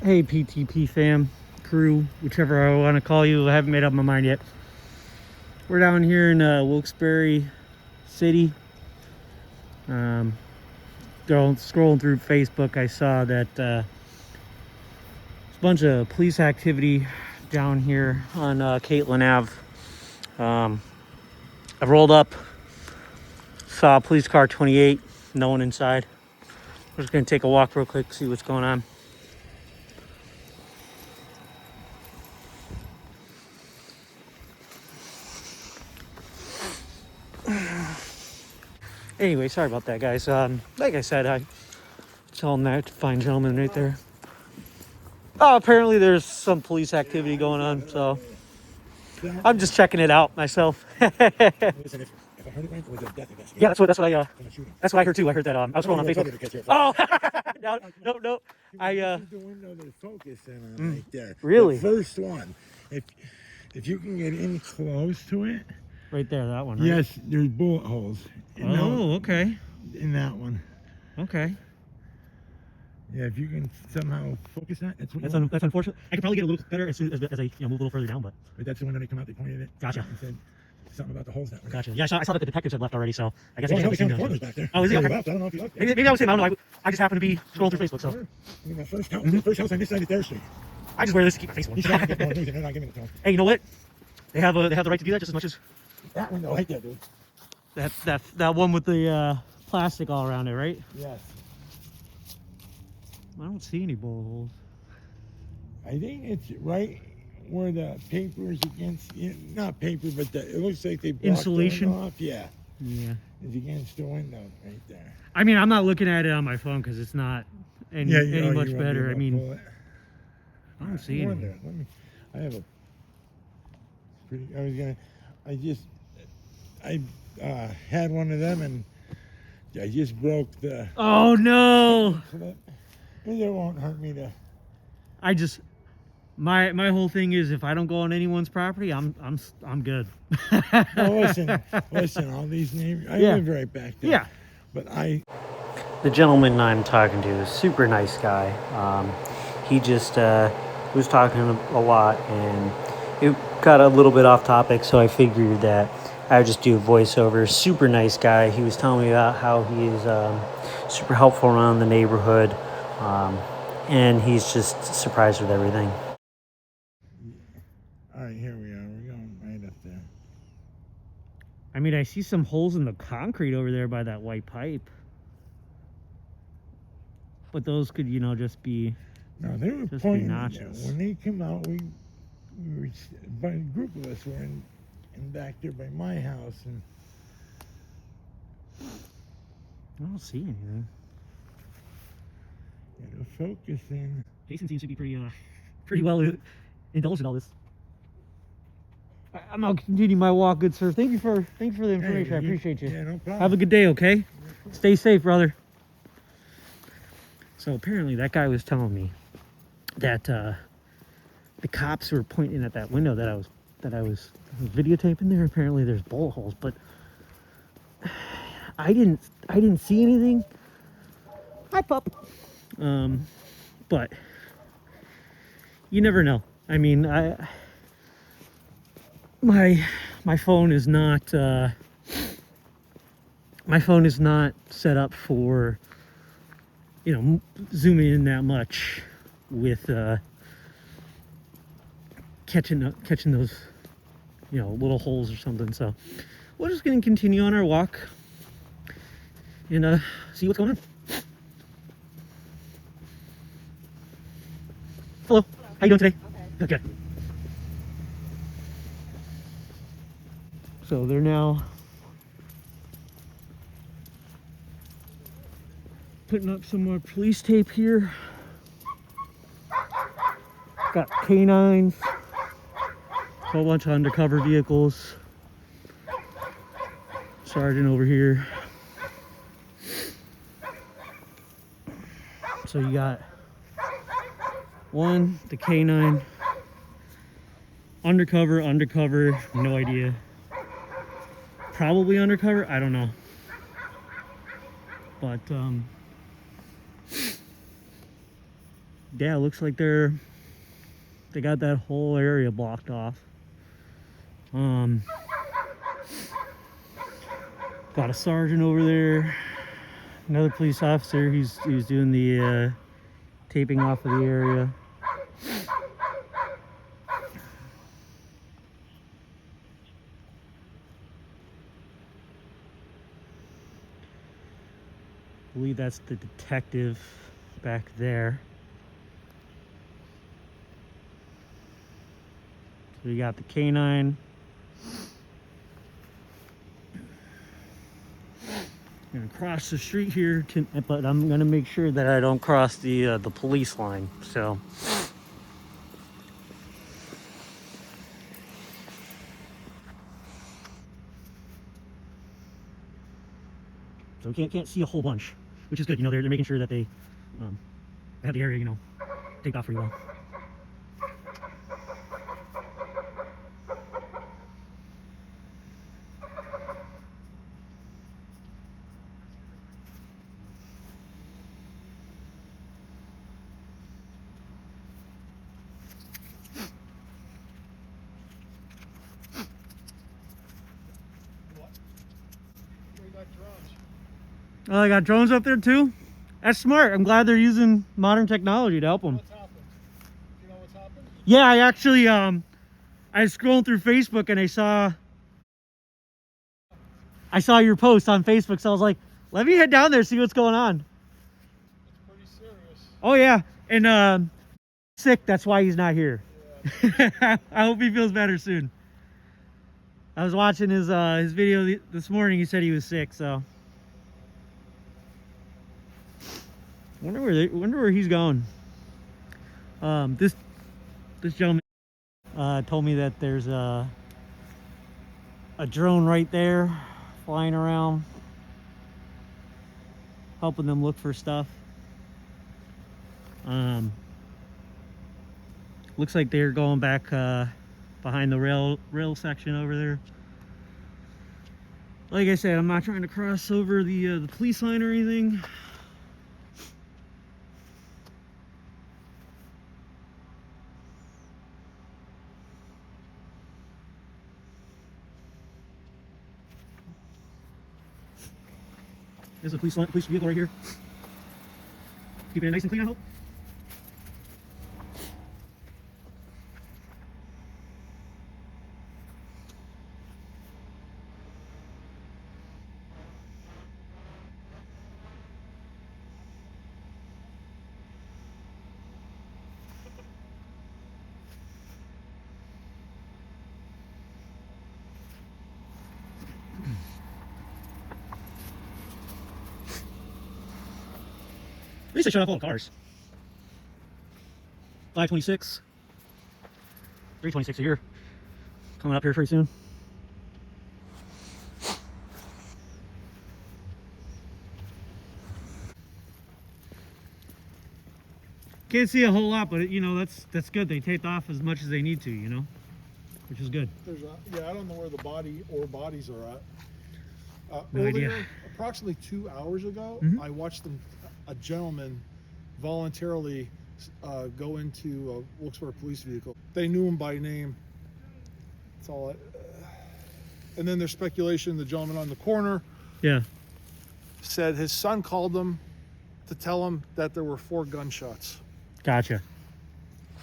Hey, PTP fam, crew, whichever I want to call you. I haven't made up my mind yet. We're down here in Wilkes-Barre City. Scrolling through Facebook, I saw that there's a bunch of police activity down here on Caitlin Ave. I rolled up, saw police car 28, no one inside. We're just gonna take a walk real quick, see what's going on. Anyway, sorry about that, guys. Like I said, I tell them that fine gentleman right there. Oh, apparently there's some police activity going on, so I'm just checking it out myself. Listen, if I heard it right, it was a death investigation. Yeah, that's what I heard too. I heard that I was scrolling on Facebook. Oh, no. This is the window they're focusing on right there. Really? The first one. If you can get in close to it. Right there, that one, right? Yes, there's bullet holes. Okay. In that one. Okay. Yeah, if you can somehow focus that, That's unfortunate. I could probably get a little better as I move a little further down, but that's the one that they come out, they pointed it. Gotcha. And said something about the holes that way. Gotcha. Yeah, I saw that the detectives had left already, so I guess Well, I no, just he haven't found seen the those. back there. Oh, is he? Okay. Left. I don't know if he left yet. Maybe I was saying, I don't know. I just happened to be scrolling through Facebook, so. I mean, the first house on this side is their street. I just wear this to keep my face warm. He's trying to get more news and they're not giving it to him. Hey, you know what? They have the right to do that just as much as That window right there, dude. that one with the plastic all around it, right? Yes. I don't see any bullet holes. I think it's right where the paper is against, not paper, but it looks like they blocked insulation the window off. Yeah. Yeah. It's against the window right there. I mean, I'm not looking at it on my phone because it's not any much better. I mean, I don't see anything. I have a pretty. I had one of them and I just broke the. Oh no! Clip. It won't hurt me to. My whole thing is if I don't go on anyone's property, I'm good. No, listen, all these names. I live right back there. Yeah. But The gentleman I'm talking to is a super nice guy. He just was talking a lot and it got a little bit off topic, so I figured that I would just do a voiceover. Super nice guy. He was telling me about how he is super helpful around the neighborhood, and he's just surprised with everything. All right, here we are. We're going right up there. I mean, I see some holes in the concrete over there by that white pipe. But those could, just be. No, they were just pointing. notches. When they come out, we were, a group of us were in back there by my house, and I don't see anything. the focus in. Jason seems to be pretty well indulged in all this. I'm gonna continue my walk, good sir. Thank you for the information. Hey, I appreciate you. Yeah, no problem. Have a good day, okay? Stay safe, brother. So apparently that guy was telling me that the cops were pointing at that window that I was videotaping there. Apparently there's bullet holes, but I didn't see anything. Hi, pup. But you never know. I mean, my phone is not set up for zooming in that much with catching those little holes or something. So we're just gonna continue on our walk and see what's going on. Hello. How you doing today? Okay. Okay. So they're now putting up some more police tape here. Got canines, a whole bunch of undercover vehicles. Sergeant over here. So you got one, the canine, undercover, no idea. Probably undercover, I don't know. But yeah, it looks like they got that whole area blocked off. Got a sergeant over there, another police officer. He's doing the taping off of the area. I believe that's the detective back there. So we got the canine. I'm gonna cross the street here, but I'm gonna make sure that I don't cross the police line. So we can't see a whole bunch, which is good. You know, they're making sure that they have the area, you know, taped off pretty well. Oh, they got drones up there too? That's smart. I'm glad they're using modern technology to help them. What's happened? Do you know what's happened? Yeah, I actually, I was scrolling through Facebook and I saw your post on Facebook, so I was like, let me head down there, see what's going on. It's pretty serious. Oh yeah, and sick, that's why he's not here. Yeah. I hope he feels better soon. I was watching his video this morning. He said he was sick, so wonder where he's going. This gentleman told me that there's a drone right there flying around, helping them look for stuff. Looks like they're going back behind the rail section over there. Like I said, I'm not trying to cross over the police line or anything. There's a police vehicle right here. Keeping it nice and clean, I hope. At least they shut off all the cars. 526. 326 a year. Coming up here pretty soon. Can't see a whole lot, but you know, that's good. They taped off as much as they need to, you know, which is good. Yeah, I don't know where the bodies are at. No Earlier, idea. approximately 2 hours ago, Mhm. I watched a gentleman voluntarily go into a Wilkes-Barre police vehicle. They knew him by name. That's all. And then there's speculation. The gentleman on the corner Yeah. said his son called him to tell him that there were 4 gunshots. Gotcha.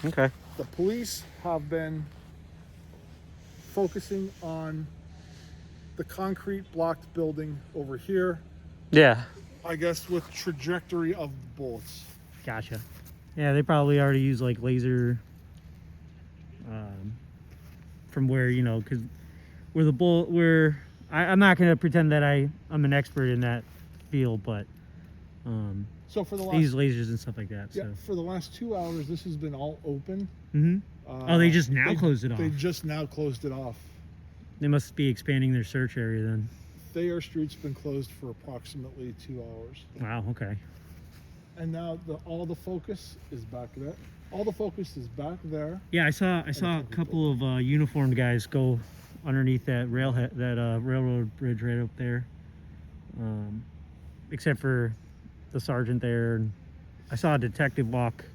Okay. The police have been focusing on the concrete blocked building over here, Yeah. I guess, with trajectory of the bullets. Gotcha. Yeah, they probably already use like laser from where, you know, because where the bullet, I'm not going to pretend that I'm an expert in that field, but So for the they use last lasers and stuff like that. yeah, So. for the last 2 hours, this has been all open. Mm-hmm. Oh, they just now closed it off. They just now closed it off. They must be expanding their search area then. Thayer Street's been closed for approximately 2 hours, Wow. Okay. and now all the focus is back there. All the focus is back there. Yeah, I saw a couple of uniformed guys go underneath that railroad bridge right up there. Except for the sergeant there, and I saw a detective walk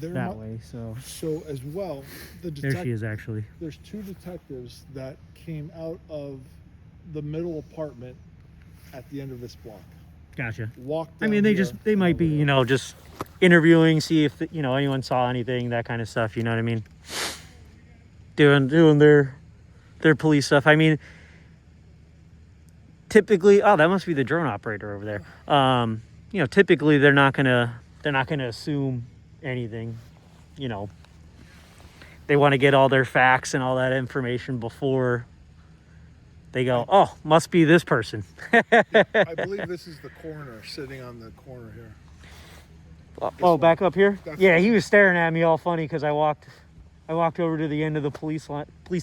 that way. So as well, There she is, actually. there's 2 detectives that came out of the middle apartment at the end of this block. Gotcha. Walked I down mean, here they and might over be, there. just interviewing, see if anyone saw anything, that kind of stuff. You know what I mean? Doing their police stuff. I mean, typically, oh, that must be the drone operator over there. Typically they're not gonna assume anything. They want to get all their facts and all that information before they go, oh, must be this person. I believe this is the coroner sitting on the corner here. Oh, back up here? That's Yeah, the he one. was staring at me all funny because I walked over to the end of the police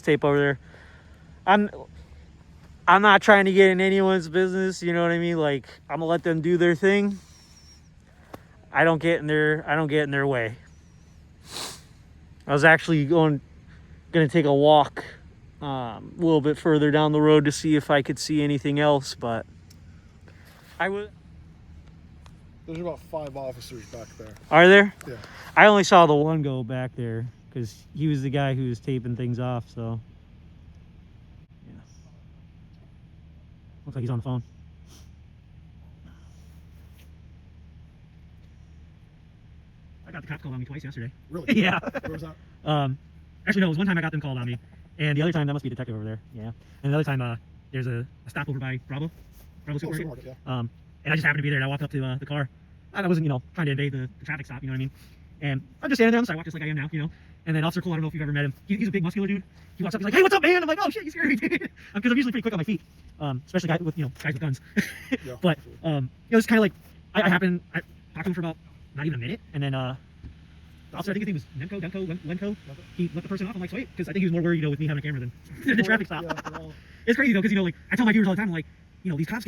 tape over there. I'm not trying to get in anyone's business, you know what I mean? Like, I'm gonna let them do their thing. I don't get in their way. I was actually gonna take a walk a little bit further down the road to see if I could see anything else, but There's about 5 officers back there. Are there? Yeah. I only saw the one go back there because he was the guy who was taping things off, so yeah. Looks like he's on the phone. I got the cops called on me twice yesterday. Really? Yeah. Where was that? Actually, no, it was one time I got them called on me, and the other time, that must be a detective over there. Yeah. And the other time, there's a stop over by Bravo Supermarket. Supermarket, yeah. And I just happened to be there, and I walked up to the car. And I wasn't, trying to invade the traffic stop, you know what I mean? And I'm just standing there on the sidewalk, just like I am now, And then Officer Cole, I don't know if you've ever met him. He's a big, muscular dude. He walks up, he's like, "Hey, what's up, man?" I'm like, "Oh shit, you scared me, dude." Because I'm usually pretty quick on my feet, especially guys with guns. Yeah, But it's kind of like I talked to him for about not even a minute, and then the officer, I think his name was Lemko. He let the person off. I'm like, sweet, because I think he was more worried, with me having a camera than the traffic stop. Yeah, well, It's crazy though, because like I tell my viewers all the time, I'm like, these cops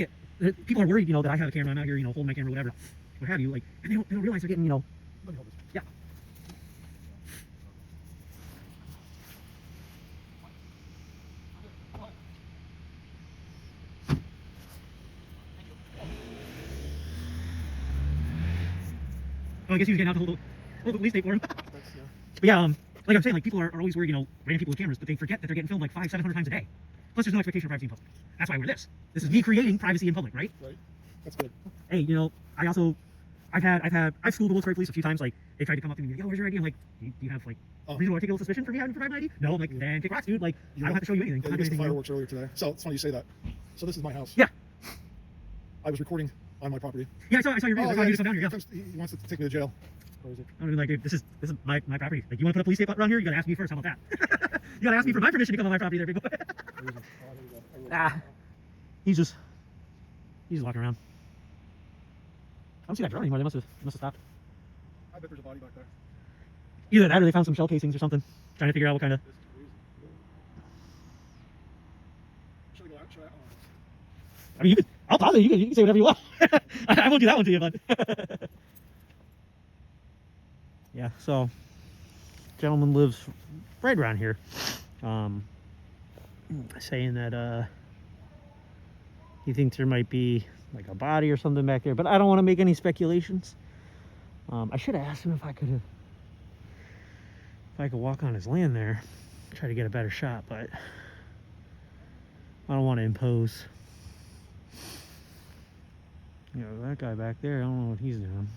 people are worried, that I have a camera, I'm out here, holding my camera, whatever, what have you, like, and they don't realize they're getting, let me hold this. yeah. Oh, I guess he was getting out to hold the police tape for him. That's, yeah. But yeah, like I'm saying, like people are always worried, random people with cameras, but they forget that they're getting filmed like 500-700 times a day. Plus, there's no expectation of privacy in public. That's why we're this. This is me creating privacy in public, right? Right. That's good. Hey, I've schooled the Wilkes-Barre police a few times. Like they tried to come up to me, "Yo, where's your ID?" I'm like, "Do you have like reasonable articulable suspicion for me having provided an ID?" No, I'm like, "Then kick rocks, dude. Like, I don't have to show you anything." Yeah, I'm you not missed doing the anything, fireworks earlier today. So it's funny you say that. So this is my house. Yeah. I was recording on my property. Yeah, I saw your video. I saw you just come down here. Yeah. He wants to take me to jail. Where is it? I'm like, dude, this is my property. Like, you want to put a police tape around here? You gotta ask me first. How about that? You gotta ask me for my permission to come on my property, there, big boy. Where is it? Oh, here we go. Ah, he's just walking around. I don't see that drone anymore. They must have stopped. I bet there's a body back there. Either that or they found some shell casings or something. Trying to figure out what kind of. This is crazy. Should we go out? Should I? I mean, I'll pause it. You can say whatever you want. I won't do that one to you, but. Yeah, so gentleman lives right around here. Saying that he thinks there might be like a body or something back there, but I don't want to make any speculations. I should have asked him if I could walk on his land there, try to get a better shot, but I don't want to impose. That guy back there, I don't know what he's doing.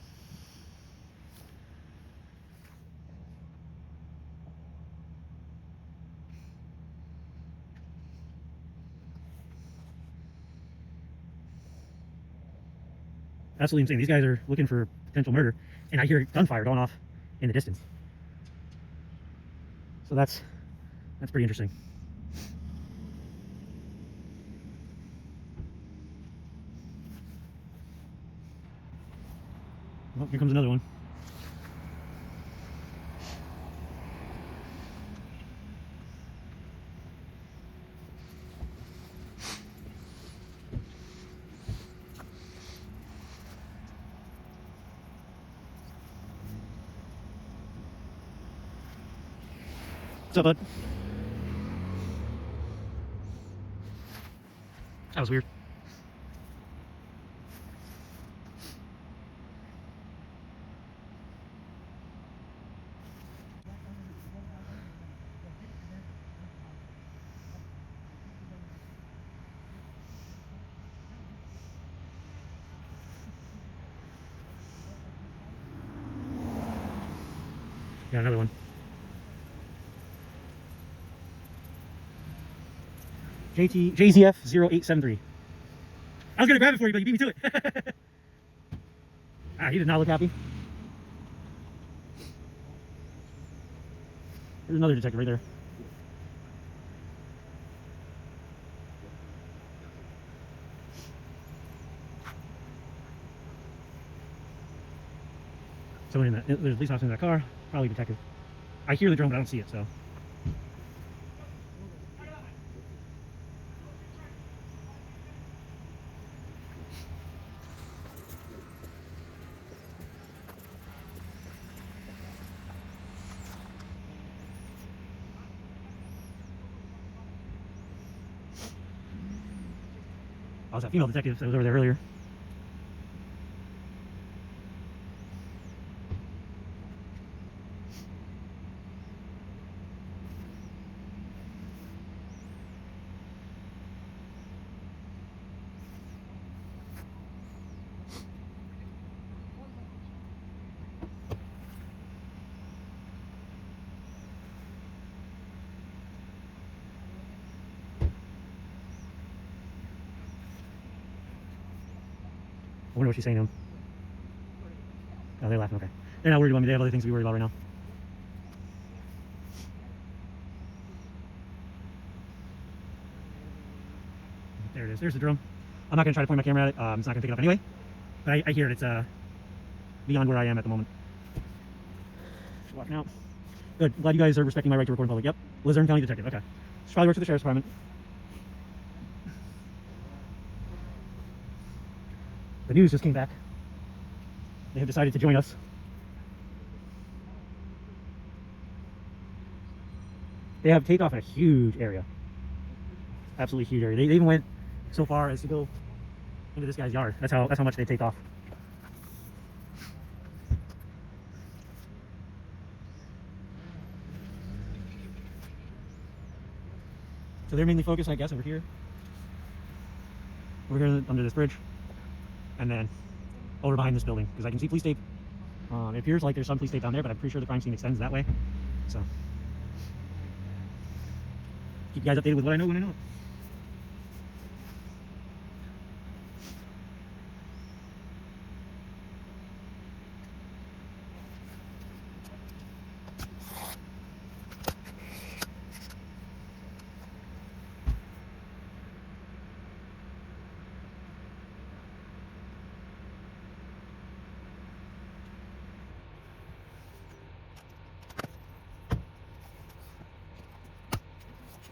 That's what I'm saying. These guys are looking for potential murder, and I hear gunfire going off in the distance. So that's pretty interesting. Well, here comes another one. What's up, bud? That was weird. Got another one. JZF 0873. I was gonna grab it for you, but you beat me to it. He did not look happy. There's another detective right there. Someone in that, there's a police officer in that car, probably a detective. I hear the drone, but I don't see it, so. I was that female detective that was over there earlier. I wonder what she's saying to him. Oh, they're laughing, okay. They're not worried about me, they have other things to be worried about right now. There it is, there's the drone. I'm not going to try to point my camera at it, it's not going to pick it up anyway. But I hear it, it's beyond where I am at the moment. Just walking out. Good, glad you guys are respecting my right to record in public. Yep, Luzerne County Detective, okay. She probably works for the Sheriff's Department. The news just came back. They have decided to join us. They have takeoff in a huge area. Absolutely huge area. They even went so far as to go into this guy's yard. That's how much they take off. So they're mainly focused, I guess, over here under this bridge. And then over behind this building, because I can see police tape. It appears like there's some police tape down there, but I'm pretty sure the crime scene extends that way. So keep you guys updated with what I know when I know it.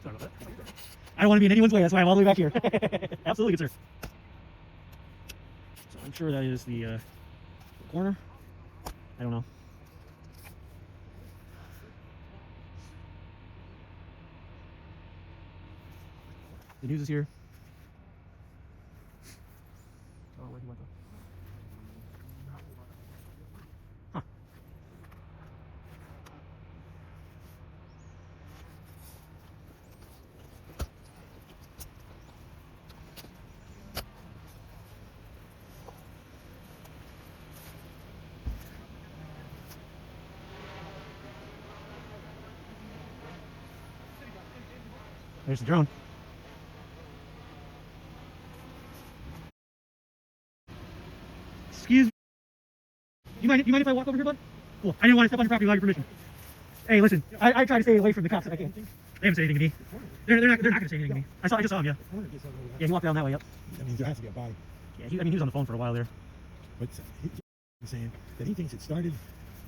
Sorry about that. I don't want to be in anyone's way, that's why I'm all the way back here. Absolutely, good sir. So I'm sure that is the corner. I don't know. The news is here. Oh, where'd he went though? Huh. There's the drone. Excuse me. You mind if I walk over here, bud? Cool. I didn't want to step on your property without your permission. Hey, listen. I try to stay away from the cops if I can. They haven't said anything to me. They're not going to say anything to me. I just saw him. Yeah. Yeah, he walked down that way. Yep. That means there has to be a body. Yeah. He was on the phone for a while there. But he's saying that he thinks it started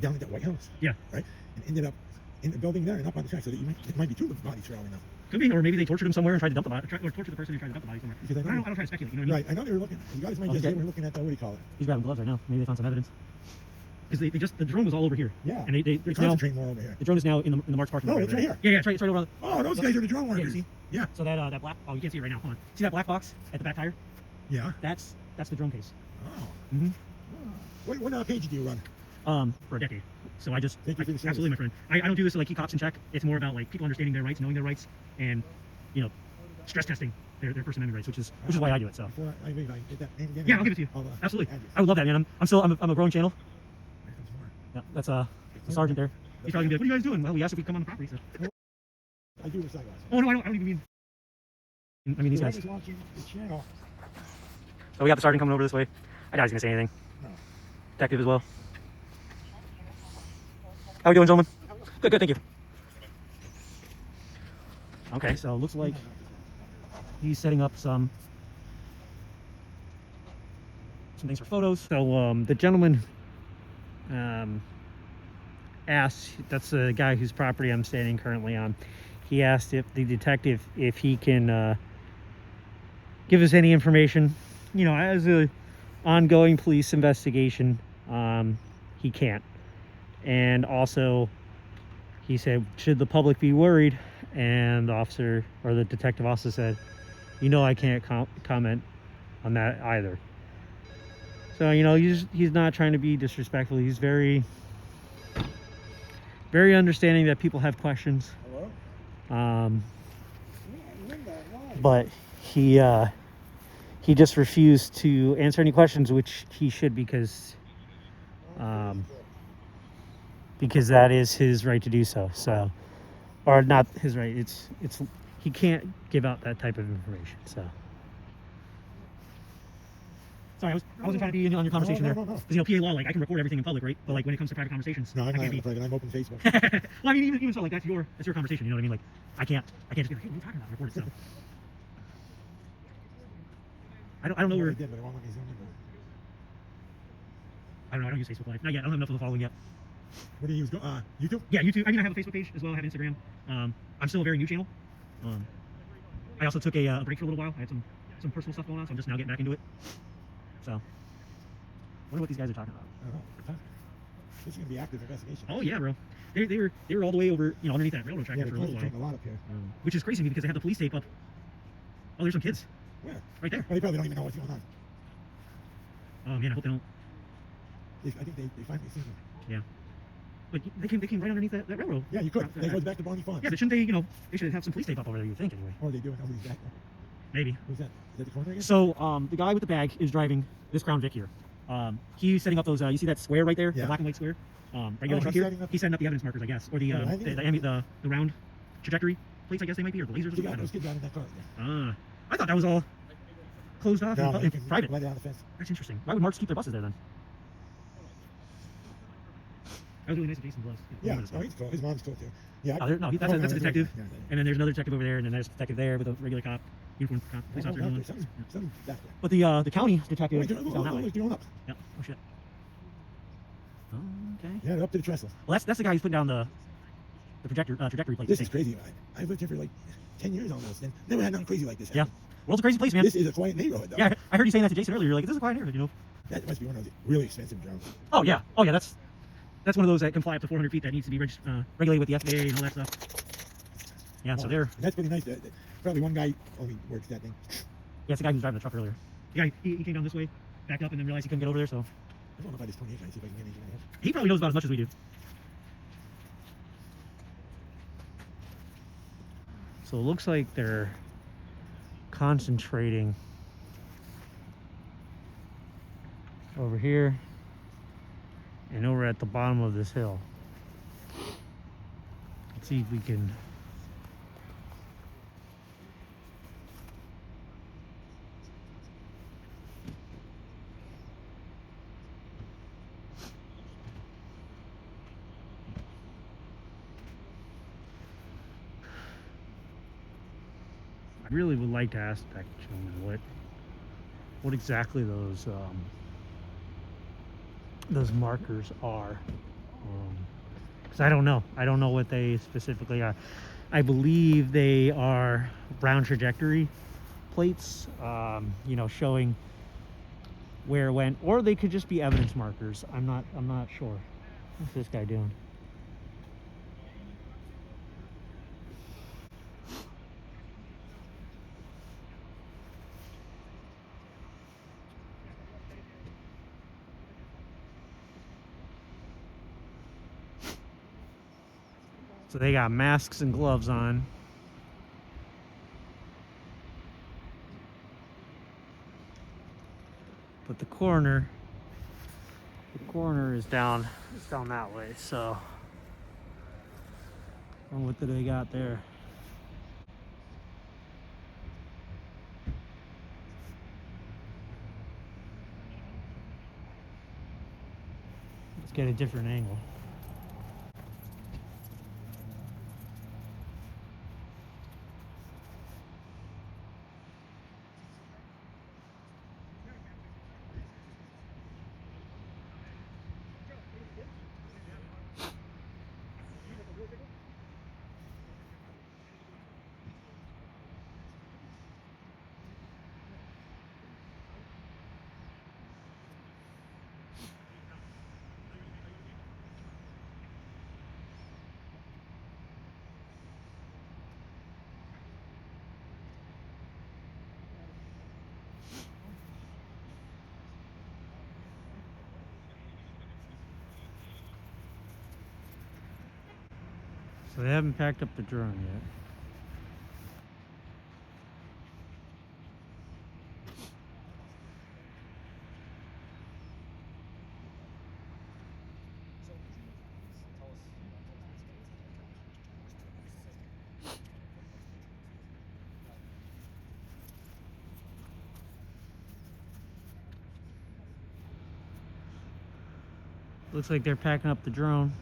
down at that White House. Yeah. Right. And ended up in the building there and up on the track, so that it might be two bodies for all we know. Could be, or maybe they tortured him somewhere and tried to dump the body, or tortured the person who tried to dump the body somewhere. Because I don't try to speculate. You know what I mean? Right. I know they were looking. You guys might guess they were looking at the, what do you call it? He's grabbing gloves right now. Maybe they found some evidence. Because the drone was all over here. Yeah. And they concentrate more over here. The drone is now in the Mark's parking lot. No, it's right here. Yeah, it's right over. Oh, those guys are the drone workers. Yeah, you see? Yeah. So that black. Oh, you can't see it right now. Hold on. See that black box at the back tire? Yeah. That's the drone case. Oh. Mm-hmm. Oh. What page do you run? For a decade. So I just absolutely, my friend. I don't do this to like keep cops in check. It's more about like people understanding their rights, knowing their rights, and stress testing their First Amendment rights, which is why I do it. So yeah, I'll give it to you. Absolutely, I would love that, man. I'm a growing channel. Yeah, that's a sergeant there. He's probably gonna be like, "What are you guys doing?" Well, we asked if we come on the property. So. I do the sidewalks. Oh no, I don't even mean. I mean these guys. Whoever's watching the channel. So we got the sergeant coming over this way. I doubt he's gonna say anything. No. Detective as well. How we doing, gentlemen? Good, thank you. Okay, so it looks like he's setting up some things for photos. So the gentleman asked, that's the guy whose property I'm standing currently on. He asked if the detective, if he can give us any information, you know, as a ongoing police investigation. He can't. And also he said, should the public be worried? And the officer, or the detective, also said, you know, I can't comment on that either. So, you know, he's not trying to be disrespectful. He's very understanding that people have questions. Hello? But he just refused to answer any questions, which he should, because that is his right to do so. So, or not his right. It's he can't give out that type of information. So. Sorry, I wasn't trying to be in on your conversation No. there. Because, you know, PA law, like, I can record everything in public, right? But, like, when it comes to private conversations, No, I'm I not can't be. private. I'm open Facebook. Well, I mean, even so, like, that's your conversation, you know what I mean? Like, I can't just be like, hey, what are you talking about? Record it, so. I don't know where. I did, but it won't let me zoom in. I don't know, I don't use Facebook Live. Not yet, I don't have enough of a following yet. What do you use? YouTube? Yeah, YouTube. I mean, I have a Facebook page as well, I have Instagram. I'm still a very new channel. I also took a break for a little while. I had some personal stuff going on, so I'm just now getting back into it. So, wonder what these guys are talking about. I don't know. This is gonna be active investigation. Oh yeah, bro. They were all the way over, you know, underneath that railroad track Yeah, there the for a little closest while. train a lot up here. Which is crazy to me because they have the police tape up. Oh, there's some kids Where? right there. Well, they probably don't even know what's going on. Oh man, I hope they don't. I think they finally seen them. Yeah. But they came right underneath that railroad. Yeah, you could. They go back to Bonnie Farms. Yeah, but shouldn't they, you know, they should have some police tape up over there, you think, anyway. Or they do. Nobody's back there. Maybe. Who's that? Is that the corner again? So, the guy with the bag is driving this Crown Vic here. He's setting up those, you see that square right there? Yeah. The black and white square? Regular truck he's here? setting up- He's setting up the evidence markers, I guess. Or the, Oh, I think the round trajectory plates, I guess they might be, or the lasers or They something. got I those don't kids out in that car. know. I thought that was all closed off No, and private. Let it on the fence. That's interesting. Why would Marks keep their buses there then? That was really nice of Jason Blows. Yeah, no, he's cool. His mom's cool too. Yeah. Oh, that's a that's detective. Yeah, And then there's another detective over there, and then there's a detective there with a regular cop, uniform cop, police officer. and all that. Something back there. But the county detective is down that way. They're going up. Yep. Oh shit. Oh, okay. Yeah, they're up to the trestle. Well, that's the guy who's putting down the trajectory plate. This is crazy. I lived here for like 10 years almost, and never had nothing crazy like this Yeah. happen. World's a crazy place, man. This is a quiet neighborhood, though. Yeah, I heard you saying that to Jason earlier. You're like, this is a quiet neighborhood, you know? That must be one of those really expensive drones. Oh yeah. That's one of those that can fly up to 400 feet that needs to be regulated with the FAA and all that stuff. Yeah, so they're. That's pretty nice. Probably one guy only works that thing. Yeah, it's the guy who was driving the truck earlier. The guy, he came down this way, backed up, and then realized he couldn't get over there, so. I don't know about this 28 guy, see if I can get anything in here. He probably knows about as much as we do. So it looks like they're concentrating over here and over at the bottom of this hill. Let's see if we can. I really would like to ask that gentleman what exactly those markers are, because I don't know what they specifically are. I believe they are ground trajectory plates, you know, showing where it went, or they could just be evidence markers. I'm not sure. What's this guy doing? So they got masks and gloves on. But the coroner is down that way, so Oh, what do they got there? Let's get a different angle. So they haven't packed up the drone yet. Looks like they're packing up the drone.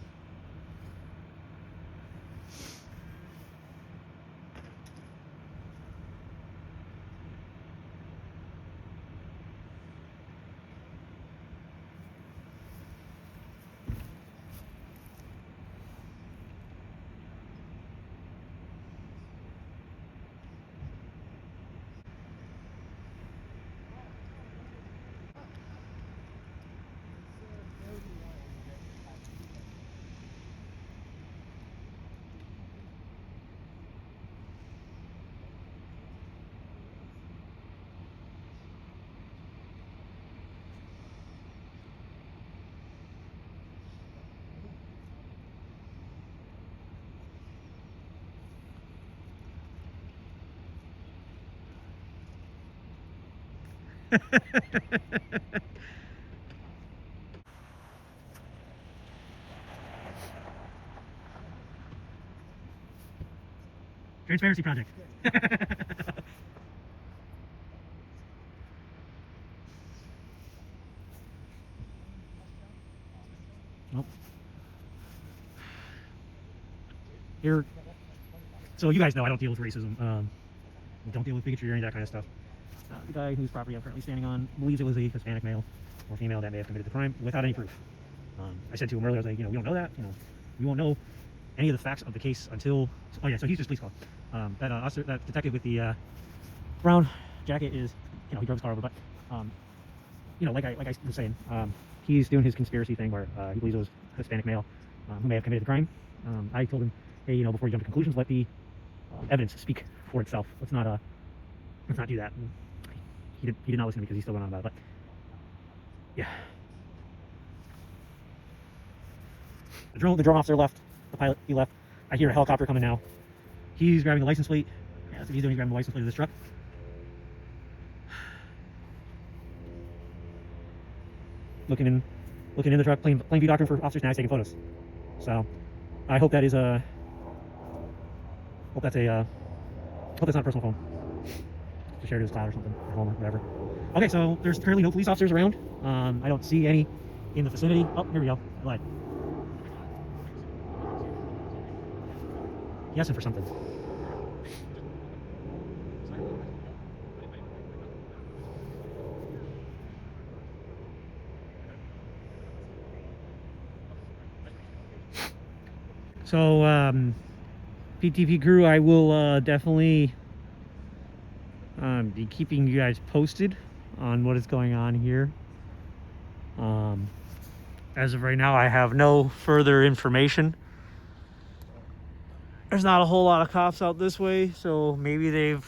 Transparency project. Nope. Here. So you guys know I don't deal with racism. Don't deal with bigotry or any of that kind of stuff. The guy whose property I'm currently standing on believes it was a Hispanic male or female that may have committed the crime without any proof. I said to him earlier, I was like, we don't know that. We won't know any of the facts of the case until. Oh yeah, so he's just police call. That officer, that detective with the brown jacket is, he drove his car over, but like I was saying, he's doing his conspiracy thing where he believes it was a Hispanic male who may have committed the crime. I told him, hey, before you jump to conclusions, let the evidence speak for itself. Let's not do that. And he did not listen to me because he still went on about it. But yeah, the drone officer left. The pilot, he left. I hear a helicopter coming now. He's grabbing the license plate. Yeah, that's what he's doing. He's grabbing the license plate of this truck. Looking in the truck, plain view doctrine for officers now. He's taking photos. So I hope that is hope that's not a personal phone. Just shared to his cloud or something, or home or whatever. Okay, so there's currently no police officers around. I don't see any in the vicinity. Oh, here we go. I lied. He asked him for something. So, PTP crew, I will definitely be keeping you guys posted on what is going on here. As of right now, I have no further information. There's not a whole lot of cops out this way, so maybe they've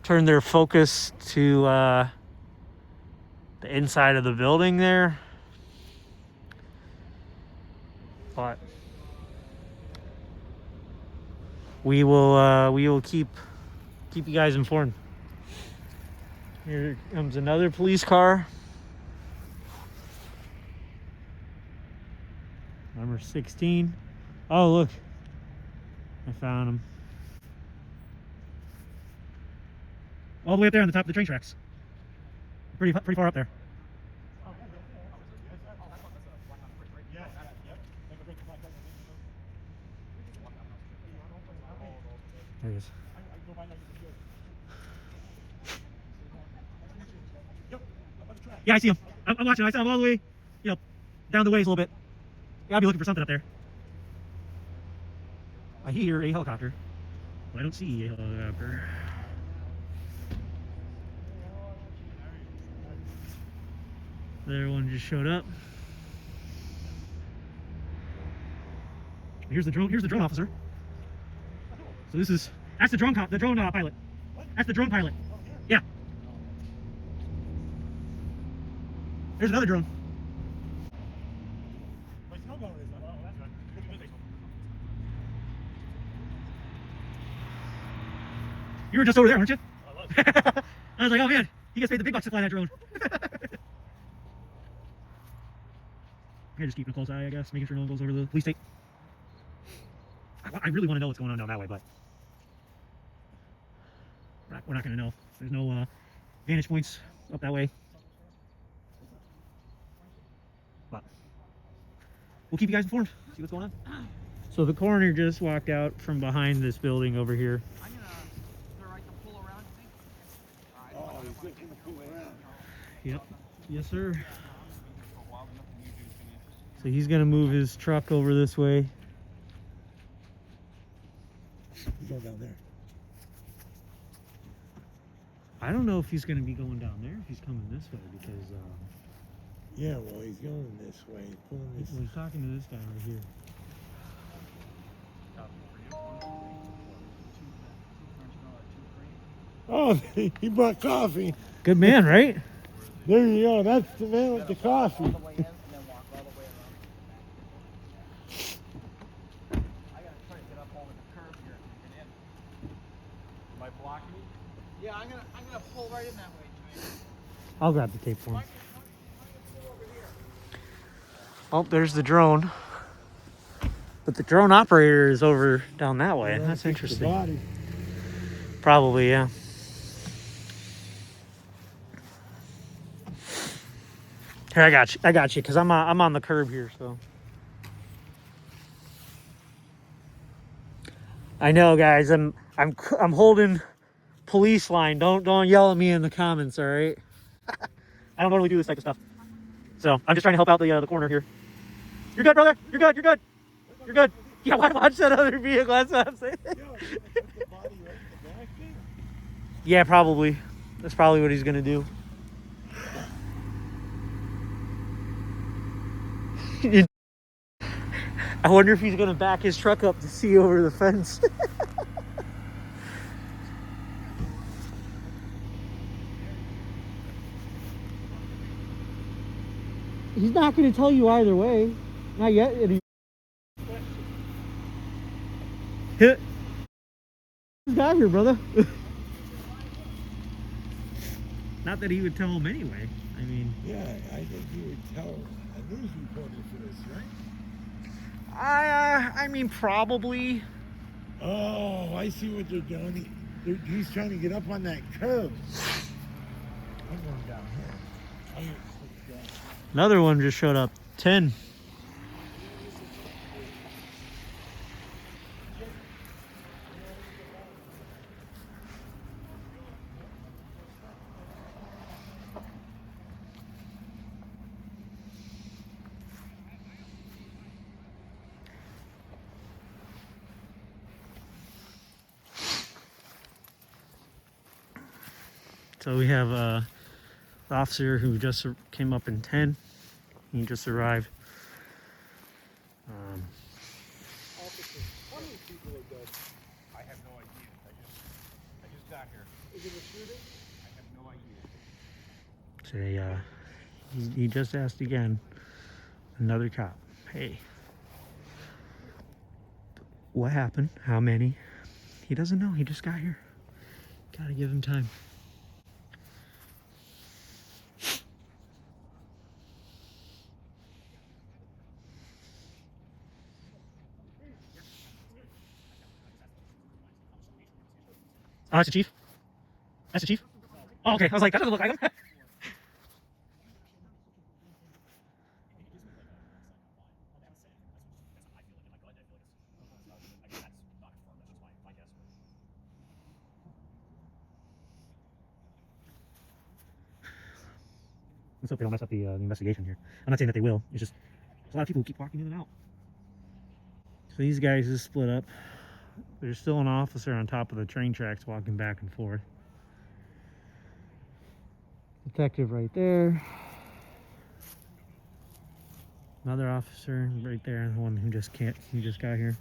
turned their focus to the inside of the building there. But we will keep you guys informed. Here comes another police car. Number 16. Oh, look. I found him. All the way up there on the top of the train tracks. Pretty far up there. There he is. Yeah, I see him. I'm watching him. I saw him all the way, down the ways a little bit. Yeah, I'll be looking for something up there. I hear a helicopter, but I don't see a helicopter. There, one just showed up. Here's the drone. Here's the drone officer. So that's the drone pilot. That's the drone pilot. Yeah. There's another drone. You were just over there, weren't you? I was like, oh man, he gets paid the big bucks to fly that drone. Yeah, just keeping a close eye, I guess, making sure no one goes over the police tape. I really want to know what's going on down that way, but we're not going to know. There's no vantage points up that way. But we'll keep you guys informed, see what's going on. So the coroner just walked out from behind this building over here. Yep. Yes, sir. So he's gonna move his truck over this way. He's going down there. I don't know if he's gonna be going down there, if he's coming this way, because Yeah, well, he's going this way. He's pulling this. he's talking to this guy right here. Oh, he brought coffee. Good man, right? There you go. That's the man with the coffee. Yeah, I'm gonna pull right in that way, Jimmy. I'll grab the tape for him. Oh, there's the drone. But the drone operator is over down that way. Yeah, That's the interesting. body. Probably, yeah. Here, I got you, because I'm on the curb here, so. I know, guys. I'm holding police line. Don't yell at me in the comments, all right? I don't normally do this type of stuff, so I'm just trying to help out the corner here. You're good, brother. You're good. You're good. You're good. Yeah, watch that other vehicle. That's what I'm saying. Yeah, probably. That's probably what he's gonna do. I wonder if he's gonna back his truck up to see over the fence. He's not gonna tell you either way. Not yet. Hit. He's got here, brother. Not that he would tell him anyway. I mean. Yeah, I think you would tell a news reporter for this, right? I mean, probably. Oh, I see what they're doing. He's trying to get up on that curb. I'm going down here. Another one just showed up. 10. So we have the officer who just came up in 10. He just arrived. Officer, how many people are dead? I have no idea. I just got here. Is it a shooting? I have no idea. So he just asked again, another cop, hey, what happened? How many? He doesn't know. He just got here. Gotta give him time. Oh, that's the chief? That's the chief? Oh, okay. I was like, that doesn't look like him. Let's hope they don't mess up the investigation here. I'm not saying that they will. It's just there's a lot of people who keep walking in and out. So these guys is split up. There's still an officer on top of the train tracks walking back and forth. Detective right there. Another officer right there, the one who just got here.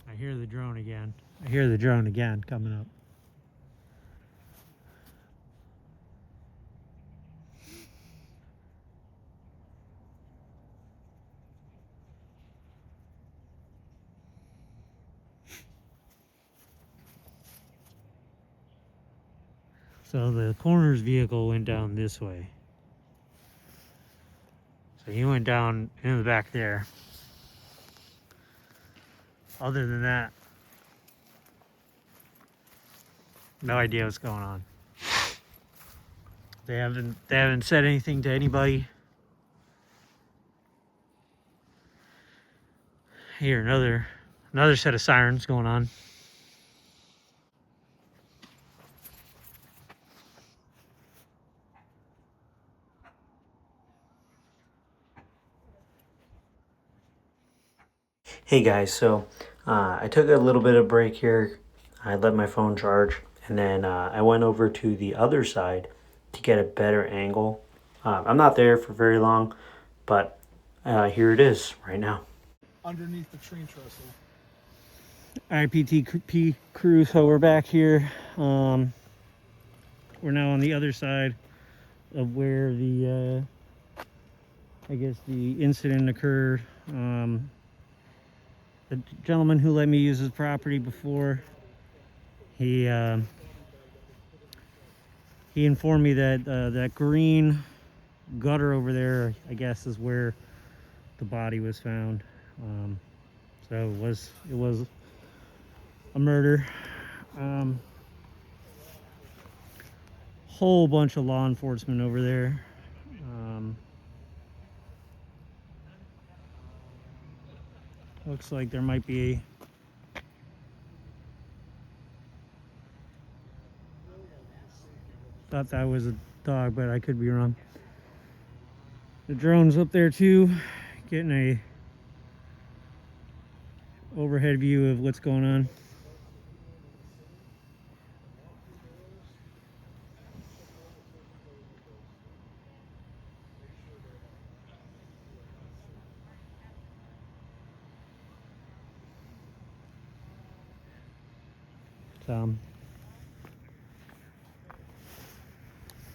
I hear the drone again. I hear the drone again coming up. So the coroner's vehicle went down this way. So he went down in the back there. Other than that, no idea what's going on. They haven't said anything to anybody. Here, another set of sirens going on. Hey guys, so I took a little bit of break here. I let my phone charge, and then I went over to the other side to get a better angle. I'm not there for very long, but here it is right now. Underneath the train trestle. IPTP crew, so we're back here. We're now on the other side of where the, I guess the incident occurred. The gentleman who let me use his property before, he informed me that that green gutter over there, I guess, is where the body was found. So it was a murder. Whole bunch of law enforcement over there. Looks like there might be thought that was a dog, but I could be wrong. The drone's up there too, getting a overhead view of what's going on.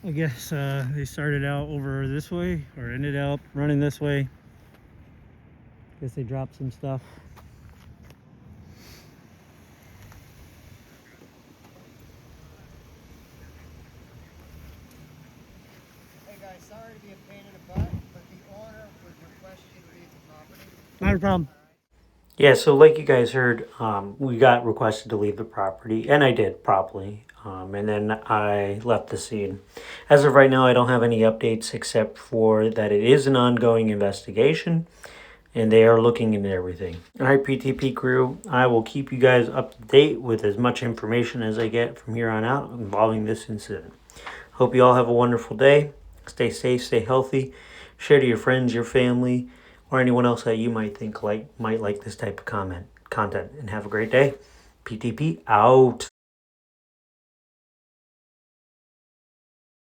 I guess they started out over this way or ended up running this way. Guess they dropped some stuff. Hey guys, sorry to be a pain in the butt, but the owner would request you to leave the property. Not a problem. Yeah, so like you guys heard, we got requested to leave the property, and I did promptly, and then I left the scene. As of right now, I don't have any updates except for that it is an ongoing investigation, and they are looking into everything. All right, PTP crew, I will keep you guys up to date with as much information as I get from here on out involving this incident. Hope you all have a wonderful day. Stay safe, stay healthy, share to your friends, your family, or anyone else that you might think might like this type of content. And have a great day. PTP out.